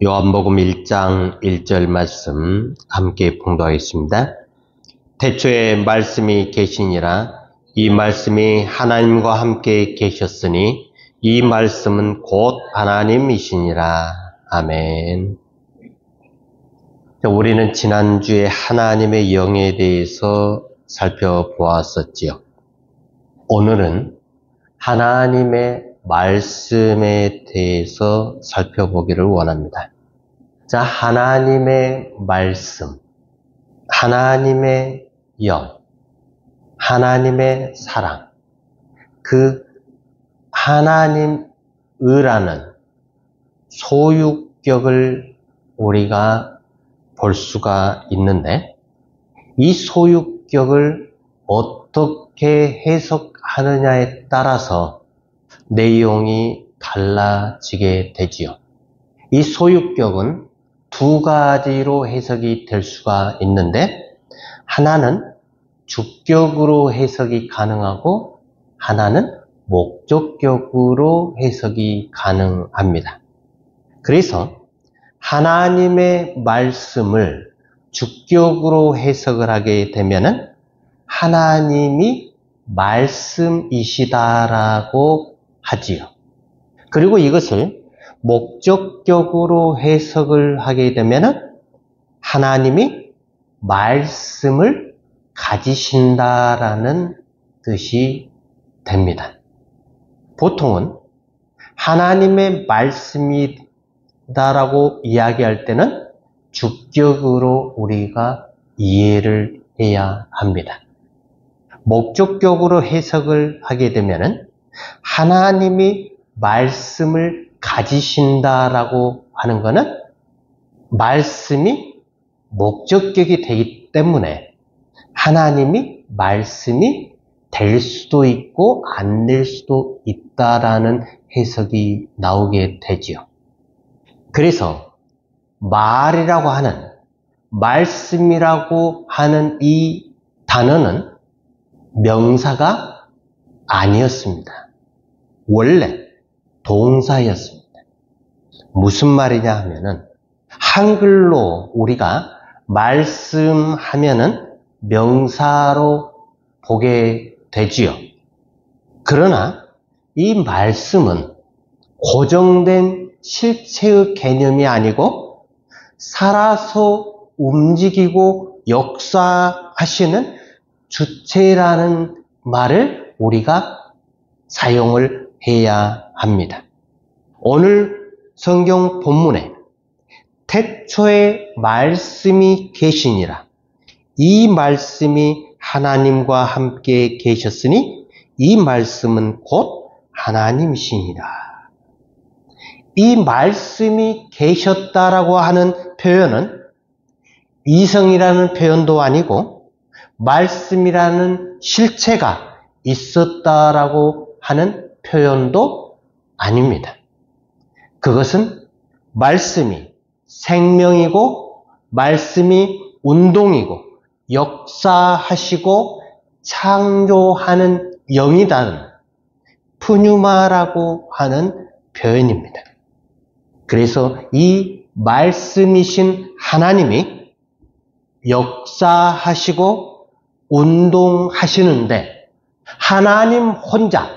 요한복음 1장 1절 말씀 함께 봉독하겠습니다. 태초에 말씀이 계시니라. 이 말씀이 하나님과 함께 계셨으니 이 말씀은 곧 하나님이시니라. 아멘. 우리는 지난주에 하나님의 영에 대해서 살펴보았었지요. 오늘은 하나님의 말씀에 대해서 살펴보기를 원합니다. 자, 하나님의 말씀, 하나님의 영, 하나님의 사랑, 그 하나님이라는 소유격을 우리가 볼 수가 있는데, 이 소유격을 어떻게 해석하느냐에 따라서 내용이 달라지게 되지요. 이 소유격은 두 가지로 해석이 될 수가 있는데, 하나는 주격으로 해석이 가능하고 하나는 목적격으로 해석이 가능합니다. 그래서 하나님의 말씀을 주격으로 해석을 하게 되면은 하나님이 말씀이시다라고 하지요. 그리고 이것을 목적격으로 해석을 하게 되면 하나님이 말씀을 가지신다라는 뜻이 됩니다. 보통은 하나님의 말씀이다라고 이야기할 때는 주격으로 우리가 이해를 해야 합니다. 목적격으로 해석을 하게 되면은 하나님이 말씀을 가지신다라고 하는 것은 말씀이 목적격이 되기 때문에 하나님이 말씀이 될 수도 있고 안 될 수도 있다라는 해석이 나오게 되지요. 그래서 말이라고 하는, 말씀이라고 하는 이 단어는 명사가 아니었습니다. 원래 동사였습니다. 무슨 말이냐 하면은 한글로 우리가 말씀하면은 명사로 보게 되지요. 그러나 이 말씀은 고정된 실체의 개념이 아니고 살아서 움직이고 역사하시는 주체라는 말을 우리가 사용을 해야 합니다. 오늘 성경 본문에 태초에 말씀이 계시니라. 이 말씀이 하나님과 함께 계셨으니 이 말씀은 곧 하나님이시니라. 이 말씀이 계셨다라고 하는 표현은 이성이라는 표현도 아니고 말씀이라는 실체가 있었다라고 하는 표현도 아닙니다. 그것은 말씀이 생명이고 말씀이 운동이고 역사하시고 창조하는 영이다는 푸뉴마라고 하는 표현입니다. 그래서 이 말씀이신 하나님이 역사하시고 운동하시는데 하나님 혼자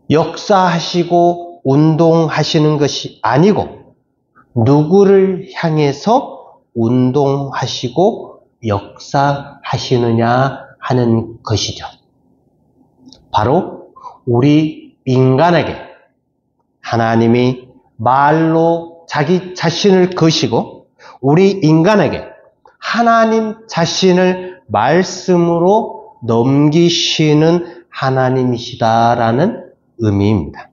역사하시고 운동하시는 것이 아니고 누구를 향해서 운동하시고 역사하시느냐 하는 것이죠. 바로 우리 인간에게 하나님이 말로 자기 자신을 거시고 우리 인간에게 하나님 자신을 말씀으로 넘기시는 하나님이시다라는 의미입니다.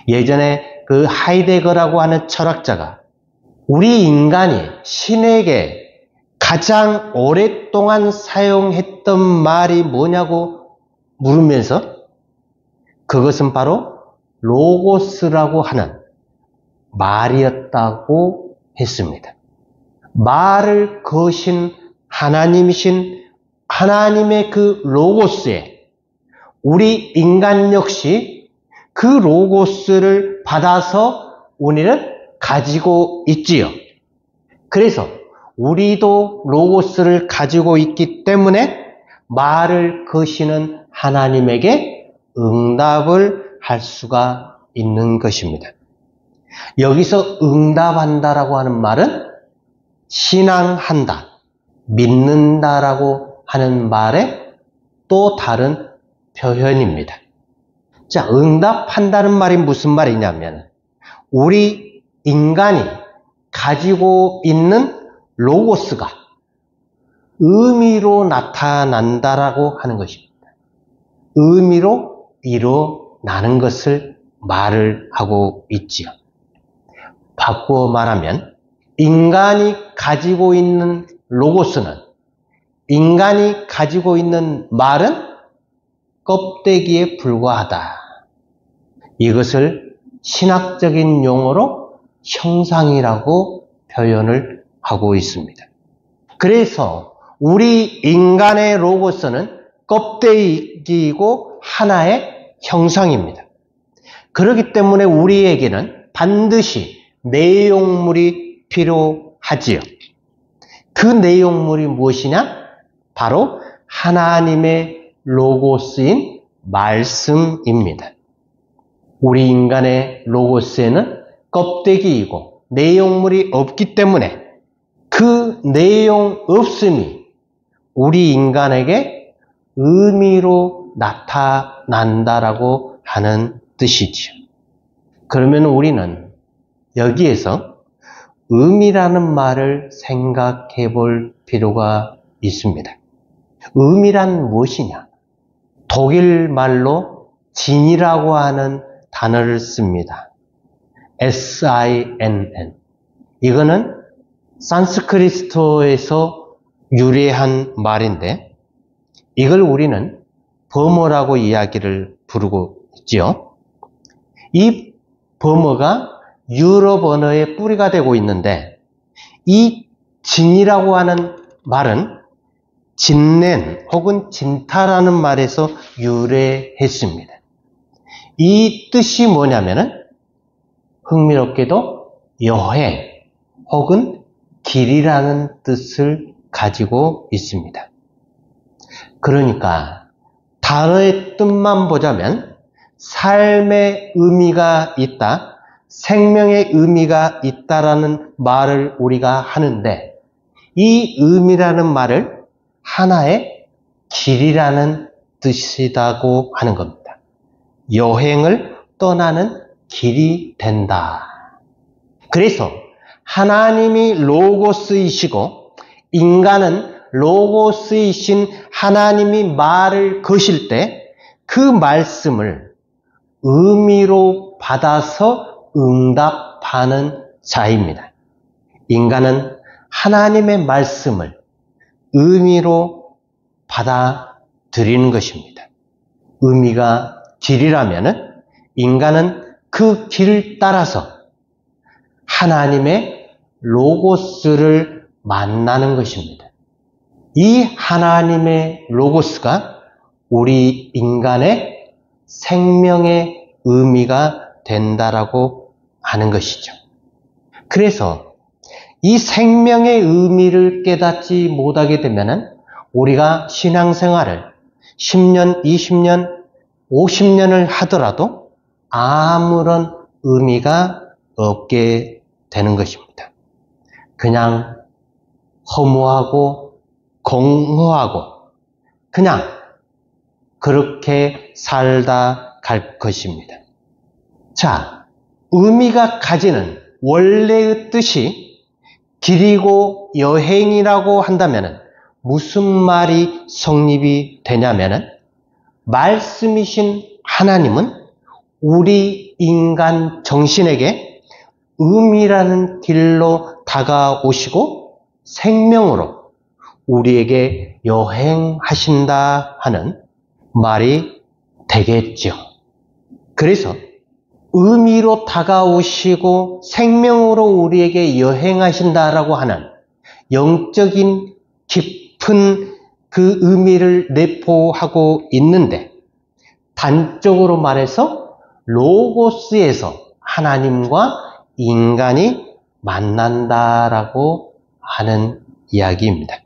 예전에 그 하이데거라고 하는 철학자가 우리 인간이 신에게 가장 오랫동안 사용했던 말이 뭐냐고 물으면서 그것은 바로 로고스라고 하는 말이었다고 했습니다. 말을 거신 하나님이신 하나님의 그 로고스에 우리 인간 역시 그 로고스를 받아서 우리는 가지고 있지요. 그래서 우리도 로고스를 가지고 있기 때문에 말을 거시는 하나님에게 응답을 할 수가 있는 것입니다. 여기서 응답한다라고 하는 말은 신앙한다, 믿는다라고 하는 말의 또 다른 표현입니다. 자, 응답한다는 말이 무슨 말이냐면 우리 인간이 가지고 있는 로고스가 의미로 나타난다라고 하는 것입니다. 의미로 일어나는 것을 말을 하고 있지요. 바꾸어 말하면 인간이 가지고 있는 로고스는, 인간이 가지고 있는 말은 껍데기에 불과하다. 이것을 신학적인 용어로 형상이라고 표현을 하고 있습니다. 그래서 우리 인간의 로고스는 껍데기이고 하나의 형상입니다. 그렇기 때문에 우리에게는 반드시 내용물이 필요하지요. 그 내용물이 무엇이냐? 바로 하나님의 로고스인 말씀입니다. 우리 인간의 로고스에는 껍데기이고 내용물이 없기 때문에 그 내용 없음이 우리 인간에게 의미로 나타난다라고 하는 뜻이지요. 그러면 우리는 여기에서 의미라는 말을 생각해 볼 필요가 있습니다. 의미란 무엇이냐? 독일 말로 진이라고 하는 단어를 씁니다. SINN. 이거는 산스크리트어에서 유래한 말인데 이걸 우리는 버머라고 이야기를 부르고 있지요. 이 버머가 유럽 언어의 뿌리가 되고 있는데 이 진이라고 하는 말은 진넨 혹은 진타라는 말에서 유래했습니다. 이 뜻이 뭐냐면은 흥미롭게도 여행 혹은 길이라는 뜻을 가지고 있습니다. 그러니까 단어의 뜻만 보자면 삶의 의미가 있다, 생명의 의미가 있다라는 말을 우리가 하는데 이 의미라는 말을 하나의 길이라는 뜻이라고 하는 겁니다. 여행을 떠나는 길이 된다. 그래서 하나님이 로고스이시고 인간은 로고스이신 하나님이 말을 거실 때 그 말씀을 의미로 받아서 응답하는 자입니다. 인간은 하나님의 말씀을 의미로 받아들이는 것입니다. 의미가 길이라면은 인간은 그 길을 따라서 하나님의 로고스를 만나는 것입니다. 이 하나님의 로고스가 우리 인간의 생명의 의미가 된다라고 하는 것이죠. 그래서 이 생명의 의미를 깨닫지 못하게 되면은 우리가 신앙생활을 10년, 20년, 50년을 하더라도 아무런 의미가 없게 되는 것입니다. 그냥 허무하고 공허하고 그냥 그렇게 살다 갈 것입니다. 자, 의미가 가지는 원래의 뜻이 길이고 여행이라고 한다면 무슨 말이 성립이 되냐면은 말씀이신 하나님은 우리 인간 정신에게 의미라는 길로 다가오시고 생명으로 우리에게 여행하신다 하는 말이 되겠죠. 그래서 의미로 다가오시고 생명으로 우리에게 여행하신다라고 하는 영적인 깊은 그 의미를 내포하고 있는데 단적으로 말해서 로고스에서 하나님과 인간이 만난다라고 하는 이야기입니다.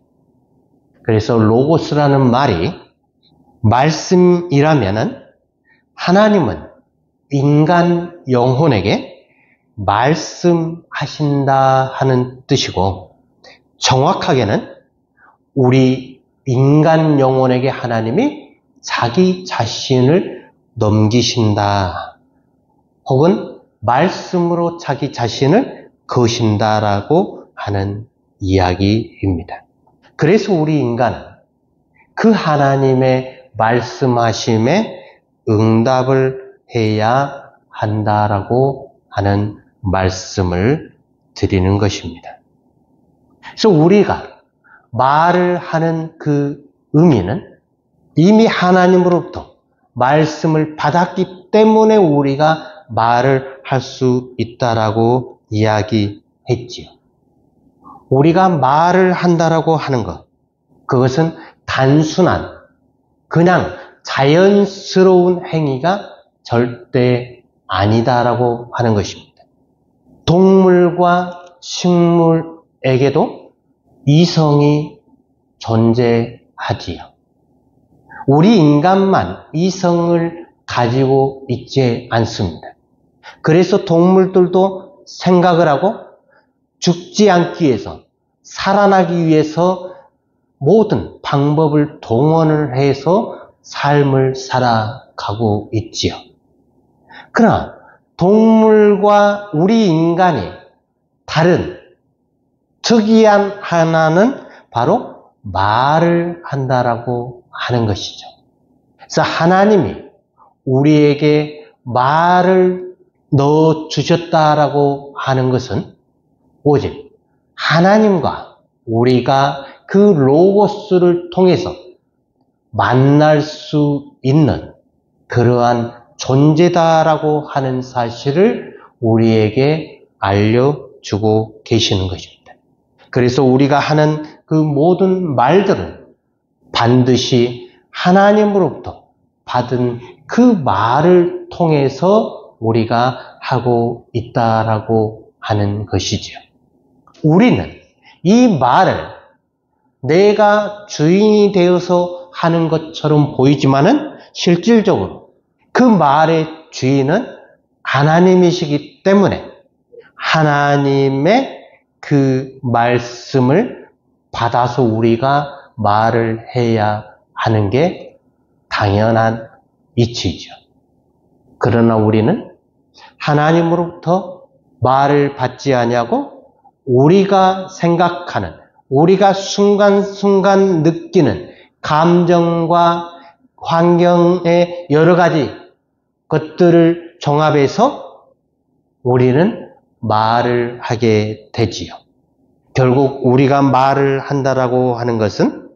그래서 로고스라는 말이 말씀이라면은 하나님은 인간 영혼에게 말씀하신다 하는 뜻이고, 정확하게는 우리 인간 영혼에게 하나님이 자기 자신을 넘기신다, 혹은 말씀으로 자기 자신을 거신다라고 하는 이야기입니다. 그래서 우리 인간은 그 하나님의 말씀하심에 응답을 해야 한다라고 하는 말씀을 드리는 것입니다. 그래서 우리가 말을 하는 그 의미는 이미 하나님으로부터 말씀을 받았기 때문에 우리가 말을 할 수 있다라고 이야기했지요. 우리가 말을 한다라고 하는 것, 그것은 단순한 그냥 자연스러운 행위가 절대 아니다라고 하는 것입니다. 동물과 식물에게도 이성이 존재하지요. 우리 인간만 이성을 가지고 있지 않습니다. 그래서 동물들도 생각을 하고 죽지 않기 위해서, 살아나기 위해서 모든 방법을 동원을 해서 삶을 살아가고 있지요. 그러나 동물과 우리 인간이 다른 특이한 하나는 바로 말을 한다라고 하는 것이죠. 그래서 하나님이 우리에게 말을 넣어주셨다라고 하는 것은 오직 하나님과 우리가 그 로고스를 통해서 만날 수 있는 그러한 존재다라고 하는 사실을 우리에게 알려주고 계시는 것입니다. 그래서 우리가 하는 그 모든 말들은 반드시 하나님으로부터 받은 그 말을 통해서 우리가 하고 있다라고 하는 것이지요. 우리는 이 말을 내가 주인이 되어서 하는 것처럼 보이지만은 실질적으로 그 말의 주인은 하나님이시기 때문에 하나님의 그 말씀을 받아서 우리가 말을 해야 하는 게 당연한 이치이죠. 그러나 우리는 하나님으로부터 말을 받지 아니하고 우리가 생각하는, 우리가 순간순간 느끼는 감정과 환경의 여러 가지 것들을 종합해서 우리는 말을 하게 되지요. 결국 우리가 말을 한다라고 하는 것은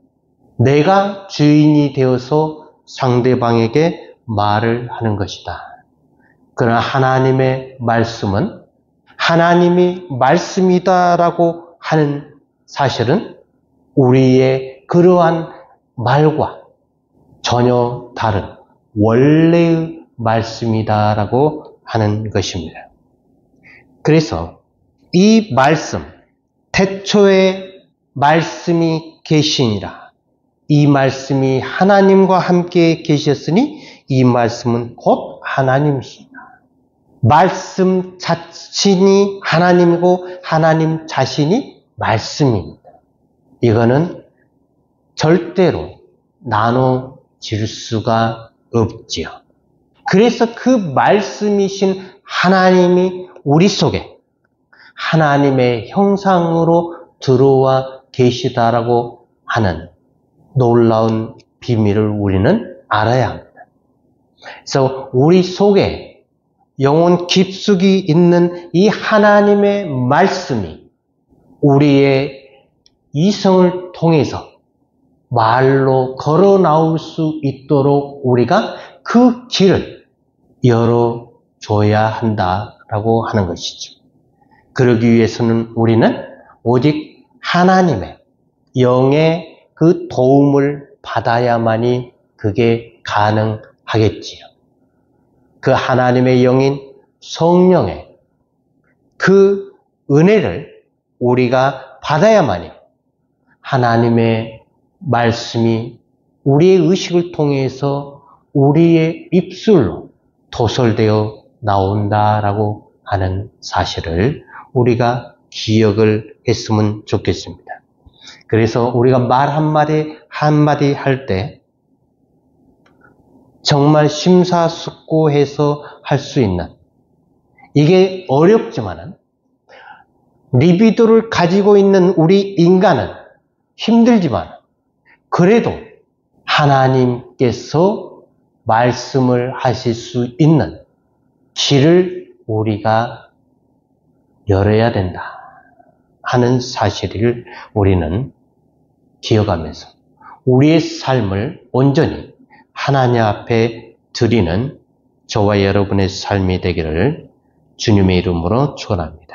내가 주인이 되어서 상대방에게 말을 하는 것이다. 그러나 하나님의 말씀은 하나님이 말씀이다라고 하는 사실은 우리의 그러한 말과 전혀 다른 원래의 말씀이다라고 하는 것입니다. 그래서 이 말씀, 태초에 말씀이 계시니라. 이 말씀이 하나님과 함께 계셨으니 이 말씀은 곧 하나님이시다. 말씀 자신이 하나님이고 하나님 자신이 말씀입니다. 이거는 절대로 나눠질 수가 없지요. 그래서 그 말씀이신 하나님이 우리 속에 하나님의 형상으로 들어와 계시다라고 하는 놀라운 비밀을 우리는 알아야 합니다. 그래서 우리 속에 영혼 깊숙이 있는 이 하나님의 말씀이 우리의 이성을 통해서 말로 걸어 나올 수 있도록 우리가 그 길을 열어줘야 한다라고 하는 것이죠. 그러기 위해서는 우리는 오직 하나님의 영의 그 도움을 받아야만이 그게 가능하겠지요. 그 하나님의 영인 성령의 그 은혜를 우리가 받아야만이 하나님의 말씀이 우리의 의식을 통해서 우리의 입술로 도설되어 나온다라고 하는 사실을 우리가 기억을 했으면 좋겠습니다. 그래서 우리가 말 한마디 할 때 정말 심사숙고해서 할 수 있는, 이게 어렵지만은 리비도를 가지고 있는 우리 인간은 힘들지만 그래도 하나님께서 말씀을 하실 수 있는 길을 우리가 열어야 된다 하는 사실을 우리는 기억하면서 우리의 삶을 온전히 하나님 앞에 드리는 저와 여러분의 삶이 되기를 주님의 이름으로 축원합니다.